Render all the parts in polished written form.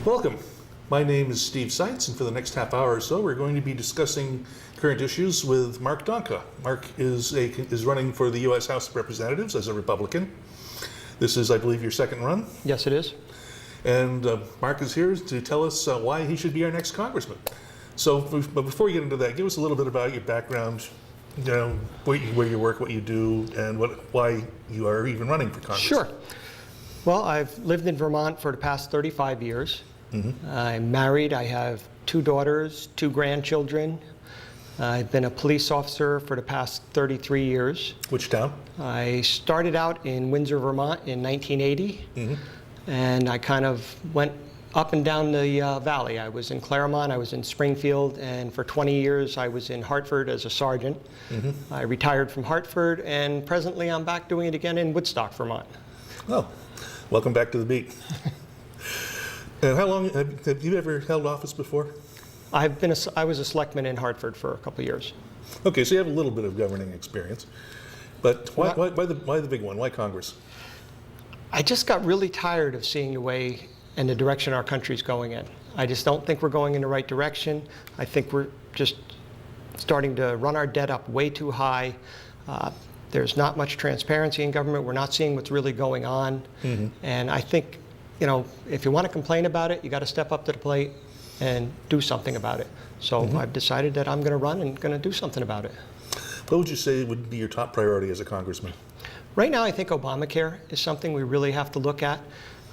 Welcome. My name is Steve Seitz, and for the next half hour or so, we're going to be discussing current issues with Mark Donka. Mark is running for the U.S. House of Representatives as a Republican. This is, I believe, your second run. Yes, it is. And Mark is here to tell us why he should be our next congressman. So, but before we get into that, give us a little bit about your background, you know, where you work, what you do, and why you are even running for Congress. Sure. Well, I've lived in Vermont for the past 35 years. Mm-hmm. I'm married. I have 2 daughters, 2 grandchildren. I've been a police officer for the past 33 years. Which town? I started out in Windsor, Vermont in 1980, and I kind of went up and down the valley. I was in Claremont, I was in Springfield, and for 20 years I was in Hartford as a sergeant. I retired from Hartford, and presently I'm back doing it again in Woodstock, Vermont. Oh, welcome back to the beat. And how long have you ever held office before? I was a selectman in Hartford for a couple of years. Okay, so you have a little bit of governing experience. But why the big one? Why Congress? I just got really tired of seeing the way and the direction our country's going in. I just don't think we're going in the right direction. I think we're just starting to run our debt up way too high. There's not much transparency in government. We're not seeing what's really going on. And I think, you know, if you want to complain about it, you got to step up to the plate and do something about it. So I've decided that I'm going to run and going to do something about it. What would you say would be your top priority as a congressman? Right now, I think Obamacare is something we really have to look at.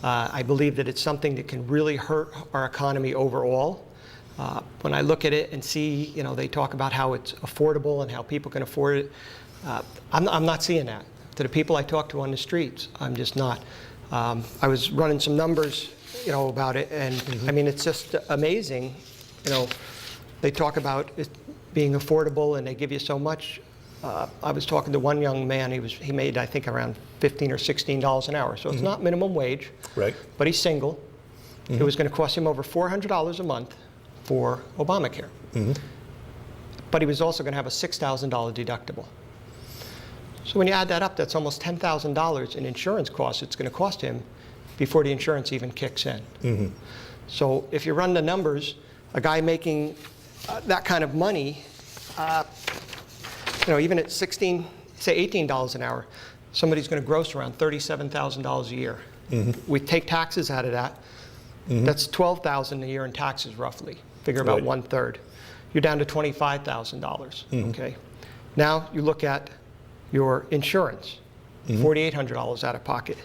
I believe that it's something that can really hurt our economy overall. When I look at it and see, you know, they talk about how it's affordable and how people can afford it, I'm not seeing that. To the people I talk to on the streets, I'm just not. I was running some numbers, you know, about it, and I mean, it's just amazing. You know, they talk about it being affordable and they give you so much. I was talking to one young man, he made, I think, around $15 or $16 an hour. So it's not minimum wage, right? But he's single. It was going to cost him over $400 a month for Obamacare. But he was also going to have a $6,000 deductible. So when you add that up, that's almost $10,000 in insurance costs it's going to cost him before the insurance even kicks in. So if you run the numbers, a guy making that kind of money, you know, even at say $18 an hour, somebody's going to gross around $37,000 a year. We take taxes out of that. That's $12,000 a year in taxes, roughly. Figure about 1/3. You're down to $25,000. Okay. Now you look at your insurance, $4,800 out of pocket,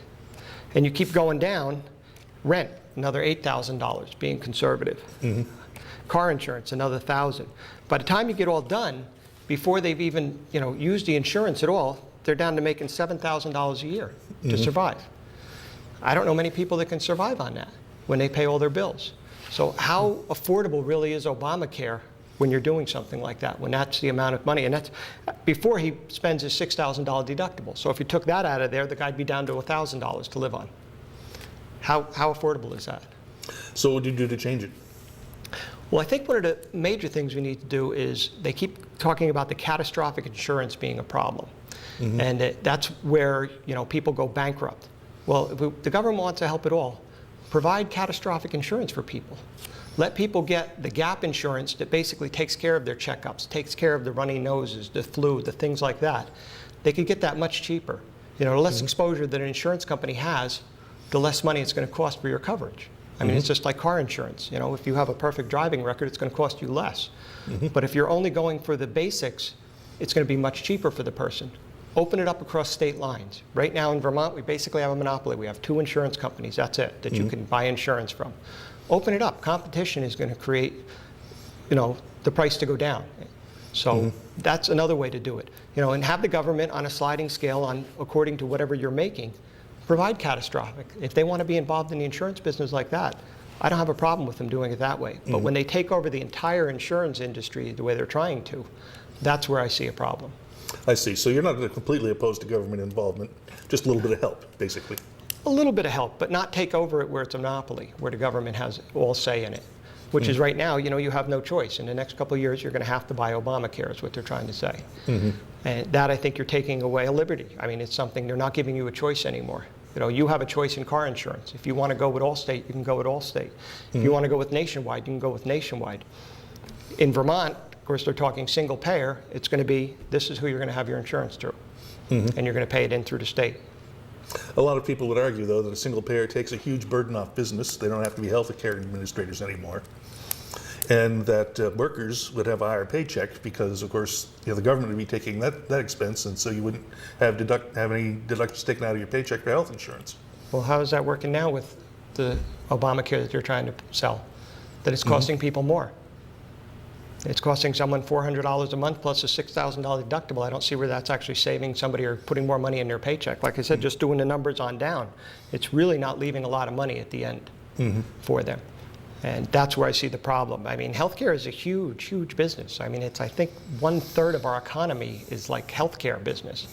and you keep going down. Rent, another $8,000, being conservative. Car insurance, another $1,000. By the time you get all done, before they've even, you know, used the insurance at all, they're down to making $7,000 a year to survive. I don't know many people that can survive on that when they pay all their bills. So how affordable really is Obamacare when you're doing something like that, when that's the amount of money? And that's before he spends his $6,000 deductible. So if you took that out of there, the guy'd be down to $1,000 to live on. How affordable is that? So what would you do to change it? Well, I think one of the major things we need to do is they keep talking about the catastrophic insurance being a problem. And that's where, you know, people go bankrupt. Well, if the government wants to help at all, provide catastrophic insurance for people. Let people get the gap insurance that basically takes care of their checkups, takes care of the runny noses, the flu, the things like that. They could get that much cheaper. You know, the less exposure that an insurance company has, the less money it's going to cost for your coverage. I mean, it's just like car insurance. You know, if you have a perfect driving record, it's going to cost you less. But if you're only going for the basics, it's going to be much cheaper for the person. Open it up across state lines. Right now in Vermont, we basically have a monopoly. We have 2 insurance companies, that's it, that you can buy insurance from. Open it up. Competition is going to create, you know, the price to go down. So that's another way to do it. You know, and have the government on a sliding scale on according to whatever you're making. Provide catastrophic. If they want to be involved in the insurance business like that, I don't have a problem with them doing it that way. But when they take over the entire insurance industry the way they're trying to, that's where I see a problem. I see. So you're not completely opposed to government involvement, just a little bit of help, basically. A little bit of help, but not take over it where it's a monopoly, where the government has all say in it. Which is right now, you know, you have no choice. In the next couple of years, you're going to have to buy Obamacare, is what they're trying to say. And that, I think, you're taking away a liberty. I mean, it's something, they're not giving you a choice anymore. You know, you have a choice in car insurance. If you want to go with Allstate, you can go with Allstate. If you want to go with Nationwide, you can go with Nationwide. In Vermont, of course, they're talking single payer. It's going to be, this is who you're going to have your insurance through. And you're going to pay it in through the state. A lot of people would argue, though, that a single payer takes a huge burden off business. They don't have to be health care administrators anymore. And that workers would have a higher paycheck because, of course, you know, the government would be taking that expense, and so you wouldn't have any deductions taken out of your paycheck for health insurance. Well, how is that working now with the Obamacare that you're trying to sell? That it's costing people more. It's costing someone $400 a month plus a $6,000 deductible. I don't see where that's actually saving somebody or putting more money in their paycheck. Like I said, just doing the numbers on down, it's really not leaving a lot of money at the end for them. And that's where I see the problem. I mean, healthcare is a huge, huge business. I mean, it's, I think, 1/3 of our economy is like healthcare business.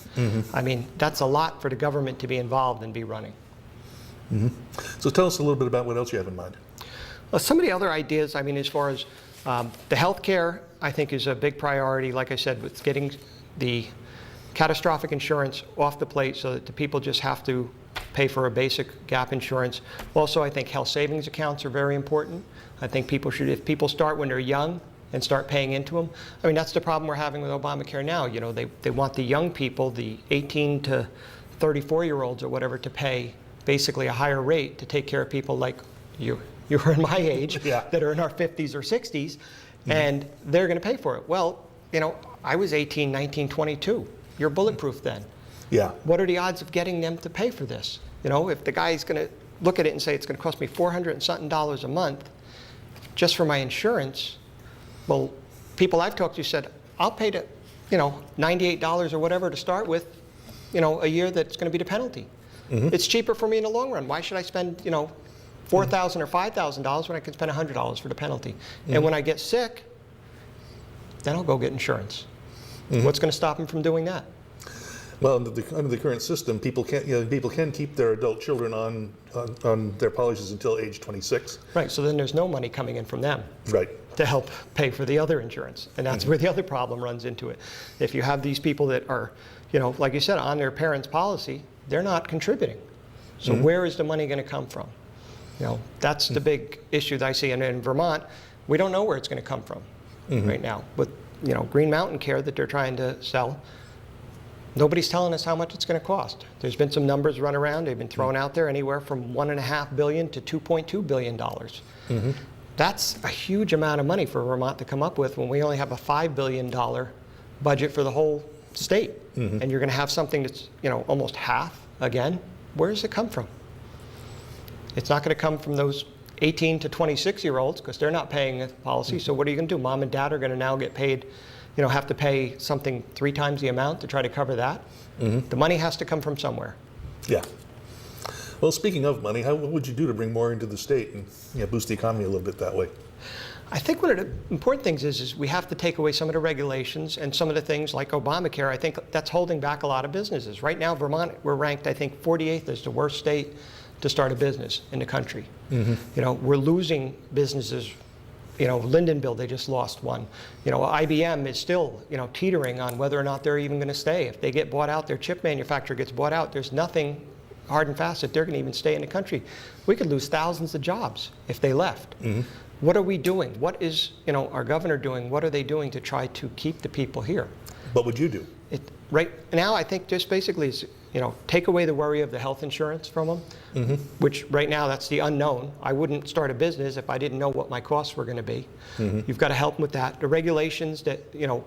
I mean, that's a lot for the government to be involved and be running. So tell us a little bit about what else you have in mind. Well, some of the other ideas, I mean, as far as the healthcare, I think, is a big priority, like I said, with getting the catastrophic insurance off the plate so that the people just have to pay for a basic gap insurance. Also, I think health savings accounts are very important. I think people should, if people start when they're young and start paying into them, I mean, that's the problem we're having with Obamacare now. You know, they want the young people, the 18 to 34-year-olds or whatever, to pay basically a higher rate to take care of people like you were in my age that are in our 50s or 60s, and they're going to pay for it. Well, you know, I was 18, 19, 22. You're bulletproof then. Yeah. What are the odds of getting them to pay for this? You know, if the guy's going to look at it and say it's going to cost me $400 and something a month just for my insurance, well, people I've talked to said, I'll pay to, you know, $98 or whatever to start with, you know, a year that's going to be the penalty. It's cheaper for me in the long run. Why should I spend, you know, $4,000 or $5,000 when I can spend $100 for the penalty? And when I get sick, then I'll go get insurance. What's going to stop him from doing that? Well, under the current system, people can keep their adult children on their policies until age 26. Right. So then there's no money coming in from them. Right. To help pay for the other insurance. And that's where the other problem runs into it. If you have these people that are, you know, like you said, on their parents' policy, they're not contributing. So where is the money going to come from? You know, that's the big issue that I see. And in Vermont, we don't know where it's going to come from right now. With, you know, Green Mountain Care that they're trying to sell, nobody's telling us how much it's going to cost. There's been some numbers run around. They've been thrown out there, anywhere from $1.5 billion to $2.2 billion. That's a huge amount of money for Vermont to come up with when we only have a $5 billion budget for the whole state. And you're going to have something that's, you know, almost half again. Where does it come from? It's not going to come from those 18 to 26-year-olds because they're not paying a policy. So what are you going to do? Mom and dad are going to now get paid, you know, have to pay something 3 times the amount to try to cover that. The money has to come from somewhere. Yeah. Well, speaking of money, what would you do to bring more into the state and, you know, boost the economy a little bit that way? I think one of the important things is we have to take away some of the regulations and some of the things like Obamacare. I think that's holding back a lot of businesses. Right now, Vermont, we're ranked, I think, 48th as the worst state to start a business in the country. You know, we're losing businesses. You know, Lindenville, they just lost one. You know, IBM is still, you know, teetering on whether or not they're even going to stay. If they get bought out, their chip manufacturer gets bought out, there's nothing hard and fast that they're going to even stay in the country. We could lose thousands of jobs if they left. What are we doing? What is, you know, our governor doing? What are they doing to try to keep the people here? What would you do? Right now, I think just basically is, you know, take away the worry of the health insurance from them, which right now that's the unknown. I wouldn't start a business if I didn't know what my costs were going to be. You've got to help them with that. The regulations that, you know,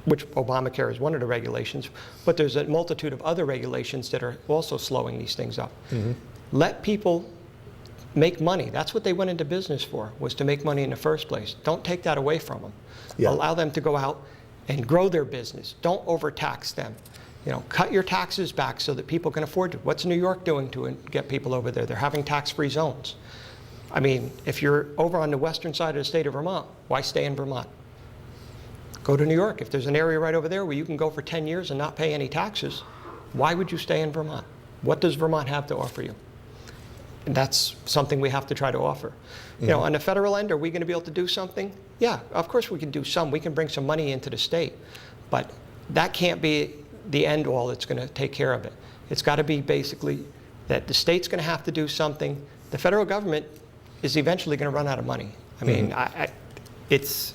which Obamacare is one of the regulations, but there's a multitude of other regulations that are also slowing these things up. Let people make money. That's what they went into business for, was to make money in the first place. Don't take that away from them. Allow them to go out and grow their business. Don't overtax them. You know, cut your taxes back so that people can afford to. What's New York doing to get people over there? They're having tax-free zones. I mean, if you're over on the western side of the state of Vermont, why stay in Vermont? Go to New York. If there's an area right over there where you can go for 10 years and not pay any taxes, why would you stay in Vermont? What does Vermont have to offer you? And that's something we have to try to offer. You know, on the federal end, are we going to be able to do something? Yeah, of course we can do some. We can bring some money into the state. But that can't be the end all that's going to take care of it. It's got to be basically that the state's going to have to do something. The federal government is eventually going to run out of money. I mean, it's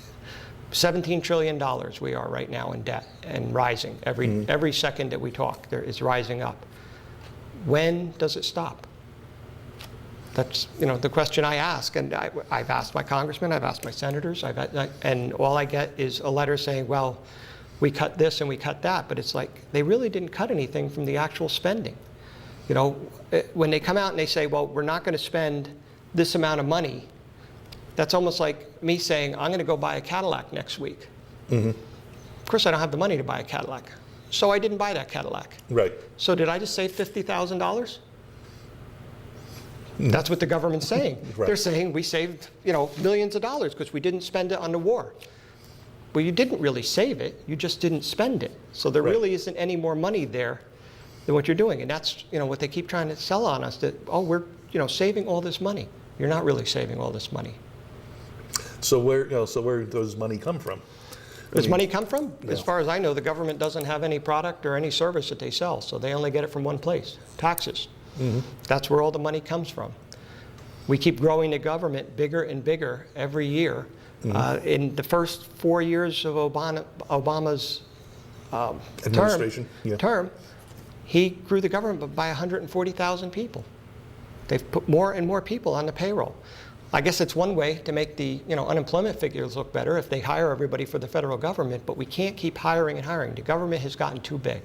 $17 trillion we are right now in debt and rising. Every second that we talk, it's rising up. When does it stop? That's the question I ask, and I've asked my congressmen, I've asked my senators, and all I get is a letter saying, well, we cut this and we cut that, but it's like they really didn't cut anything from the actual spending. When they come out and they say, well, we're not going to spend this amount of money, that's almost like me saying, I'm going to go buy a Cadillac next week. Of course, I don't have the money to buy a Cadillac, so I didn't buy that Cadillac. Right. So did I just save $50,000? That's what the government's saying. Right. They're saying we saved, millions of dollars because we didn't spend it on the war. Well, you didn't really save it. You just didn't spend it. So there really isn't any more money there than what you're doing. And that's, what they keep trying to sell on us, that, oh, we're, saving all this money. You're not really saving all this money. So where does money come from? Does money come from? Yeah. As far as I know, the government doesn't have any product or any service that they sell. So they only get it from one place, taxes. That's where all the money comes from. We keep growing the government bigger and bigger every year. In the first 4 years of Obama's term, he grew the government by 140,000 people. They've put more and more people on the payroll. I guess it's one way to make the unemployment figures look better if they hire everybody for the federal government, but we can't keep hiring and hiring. The government has gotten too big.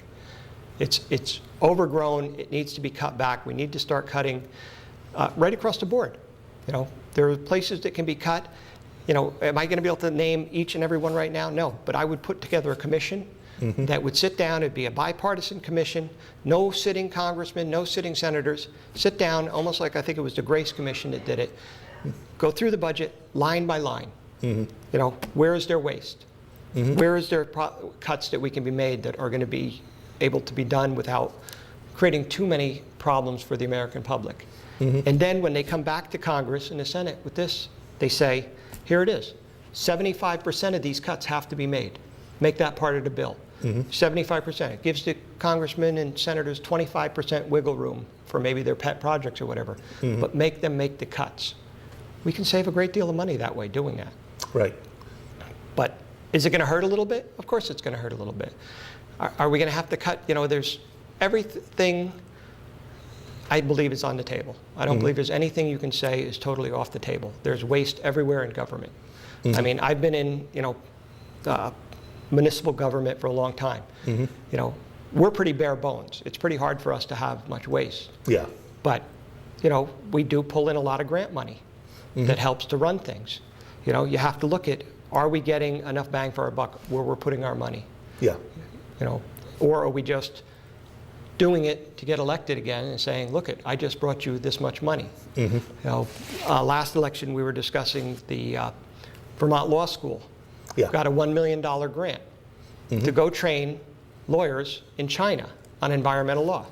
It's overgrown. It needs to be cut back. We need to start cutting right across the board. There are places that can be cut. Am I going to be able to name each and every one right now? No, but I would put together a commission that would sit down. It'd be a bipartisan commission, no sitting congressmen, no sitting senators. Sit down, almost like I think it was the Grace Commission that did it. Go through the budget line by line. Where is there waste? Where is there cuts that we can be made that are going to be able to be done without creating too many problems for the American public? And then when they come back to Congress and the Senate with this, they say, here it is. 75% of these cuts have to be made. Make that part of the bill. 75%. It gives the congressmen and senators 25% wiggle room for maybe their pet projects or whatever. But make them make the cuts. We can save a great deal of money that way doing that. Right. But is it going to hurt a little bit? Of course it's going to hurt a little bit. Are we going to have to cut? There's everything I believe is on the table. I don't believe there's anything you can say is totally off the table. There's waste everywhere in government. I mean, I've been in, municipal government for a long time. We're pretty bare bones. It's pretty hard for us to have much waste. Yeah. But, we do pull in a lot of grant money that helps to run things. You have to look at, are we getting enough bang for our buck where we're putting our money? Yeah. Or are we just doing it to get elected again and saying, look, I just brought you this much money. Last election we were discussing the Vermont Law School. Got a $1 million grant to go train lawyers in China on environmental law.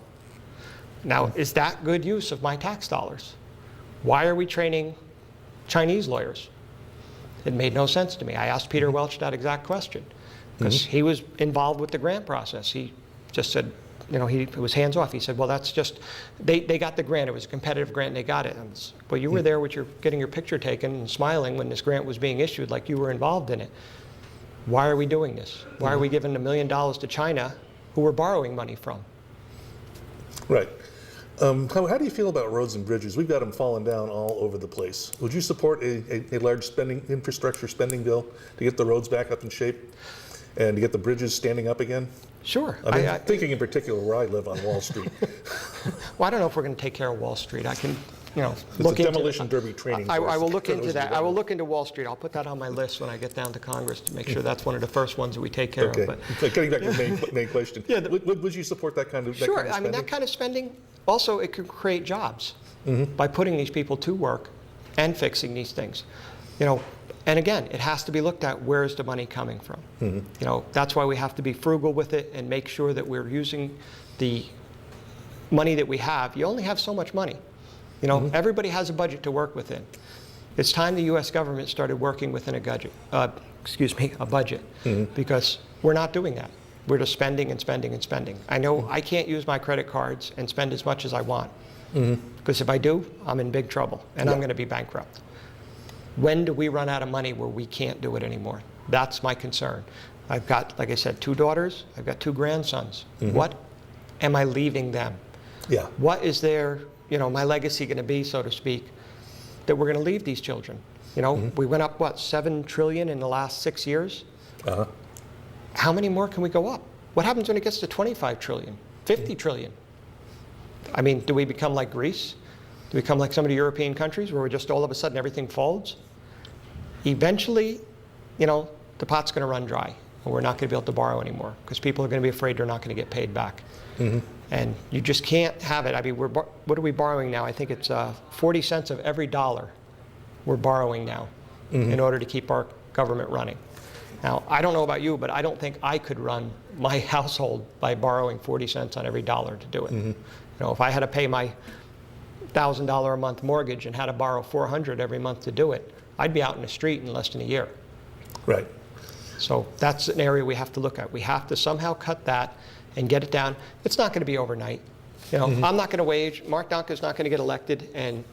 Now, is that good use of my tax dollars? Why are we training Chinese lawyers? It made no sense to me. I asked Peter Welch that exact question because he was involved with the grant process. He just said, he was hands off. He said, well, that's just, they got the grant. It was a competitive grant and they got it. Well, you were there getting your picture taken and smiling when this grant was being issued like you were involved in it. Why are we doing this? Why are we giving $1 million to China who we're borrowing money from? Right. How do you feel about roads and bridges? We've got them falling down all over the place. Would you support a large infrastructure spending bill to get the roads back up in shape and to get the bridges standing up again? Sure. I'm thinking in particular where I live on Wall Street. Well, I don't know if we're going to take care of Wall Street. I can, It's look a into demolition derby training. I will look into that. I will look into Wall Street. I'll put that on my list when I get down to Congress to make sure that's one of the first ones that we take care of. But getting back to the main question. Would you support that kind of sure. Kind of spending? That kind of spending, also it could create jobs by putting these people to work and fixing these things. And again, it has to be looked at, where is the money coming from? That's why we have to be frugal with it and make sure that we're using the money that we have. You only have so much money. Everybody has a budget to work within. It's time the U.S. government started working within a budget, because we're not doing that. We're just spending and spending and spending. I know I can't use my credit cards and spend as much as I want. Because if I do, I'm in big trouble, and I'm going to be bankrupt. When do we run out of money where we can't do it anymore? That's my concern. I've got, like I said, 2 daughters. I've got 2 grandsons. What am I leaving them? Yeah. What is their, my legacy going to be, so to speak, that we're going to leave these children? We went up, what, 7 trillion in the last 6 years? How many more can we go up? What happens when it gets to 25 trillion, 50 trillion? I mean, do we become like Greece? Do we become like some of the European countries where we're just all of a sudden everything folds? Eventually, the pot's going to run dry, and we're not going to be able to borrow anymore because people are going to be afraid they're not going to get paid back. And you just can't have it. I mean, what are we borrowing now? I think it's 40 cents of every dollar we're borrowing now in order to keep our government running. Now, I don't know about you, but I don't think I could run my household by borrowing 40 cents on every dollar to do it. If I had to pay my $1,000 a month mortgage and had to borrow $400 every month to do it, I'd be out in the street in less than a year. Right. So that's an area we have to look at. We have to somehow cut that and get it down. It's not going to be overnight. I'm not going to Mark Donka's not going to get elected and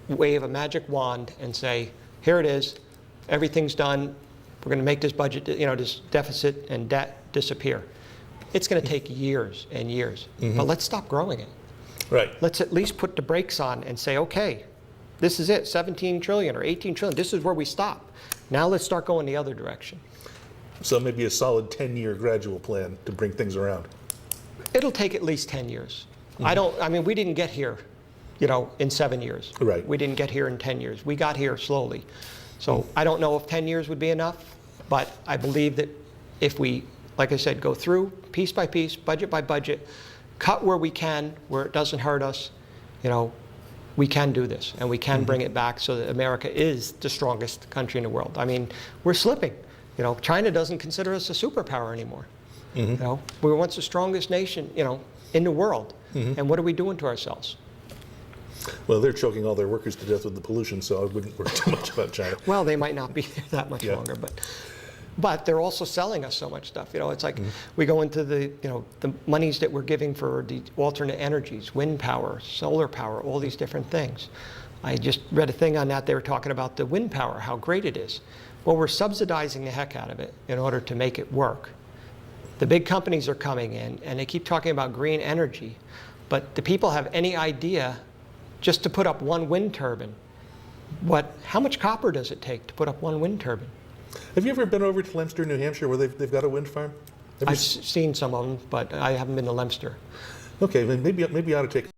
wave a magic wand and say, here it is, everything's done, we're going to make this budget, this deficit and debt disappear. It's going to take years and years, but let's stop growing it. Right. Let's at least put the brakes on and say, okay, this is it, 17 trillion or 18 trillion, this is where we stop. Now let's start going the other direction. So maybe a solid 10-year gradual plan to bring things around. It'll take at least 10 years. I mean, we didn't get here, in 7 years. Right. We didn't get here in 10 years. We got here slowly. So I don't know if 10 years would be enough, but I believe that if we, like I said, go through piece by piece, budget by budget, cut where we can, where it doesn't hurt us, we can do this, and we can bring it back so that America is the strongest country in the world. I mean, we're slipping. China doesn't consider us a superpower anymore. We were once the strongest nation, in the world. And what are we doing to ourselves? Well, they're choking all their workers to death with the pollution, so I wouldn't worry too much about China. Well, they might not be there that much longer, but they're also selling us so much stuff. It's like we go into the monies that we're giving for the alternate energies, wind power, solar power, all these different things. I just read a thing on that. They were talking about the wind power, how great it is. Well, we're subsidizing the heck out of it in order to make it work. The big companies are coming in, and they keep talking about green energy, but do people have any idea just to put up one wind turbine, how much copper does it take to put up one wind turbine? Have you ever been over to Leominster, New Hampshire, where they've got a wind farm? I've seen some of them, but I haven't been to Leominster. Okay, then maybe I ought to take